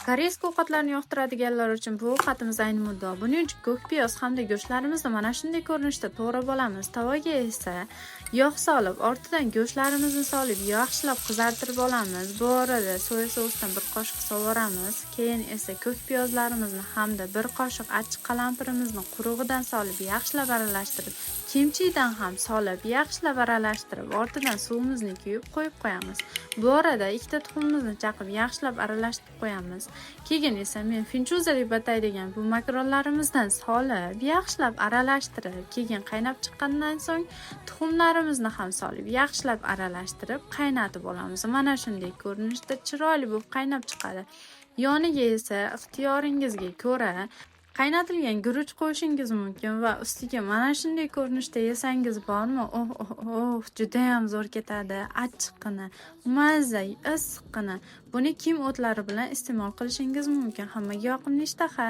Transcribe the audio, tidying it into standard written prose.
Koreys ovqatlarini yoqtiradiganlar uchun bu ovqatimiz ayni muddao. Buning uchun ko'k piyoz hamda go'shtlarimizni mana shunday ko'rinishda to'g'rab olamiz. Tavoga esa yog' solib, ortidan go'shtlarimizni solib, yaxshilab qizartirib olamiz. Bu orada soya sosdan bir qoshiq sovuramiz. Keyin esa ko'k piyozlarimizni hamda bir qoshiq achchiq qalampirimizni qurug'idan solib, yaxshilab aralashtirib, kimchidan ham solib, yaxshilab aralashtirib, ortidan suvimizni quyib qo'yib qo'yamiz. Bu orada ikkita tuxumimizni chaqib, yaxshilab aralashtirib qo'yamiz. Keyin esa men finchuza deb ataydigan bu makaronlarimizdan solib, yaxshilab aralashtirib, keyin qaynab chiqqandan so'ng tuxumlarimizni ham solib, yaxshilab aralashtirib, qaynatib olamiz. Mana shunday ko'rinishda chiroyli bo'lib qaynab chiqadi. Yoniga esa ixtiyoringizga ko'ra qaynatilgan guruch qo'shishingiz mumkin va ustiga mana shunday ko'rinishda yesangiz bormi? Juda ham zo'r ketadi. Achchiqqina, mazza, issiqqina. Buni kim o'tlari bilan iste'mol qilishingiz mumkin. Hammaga yoqimli ishtaha.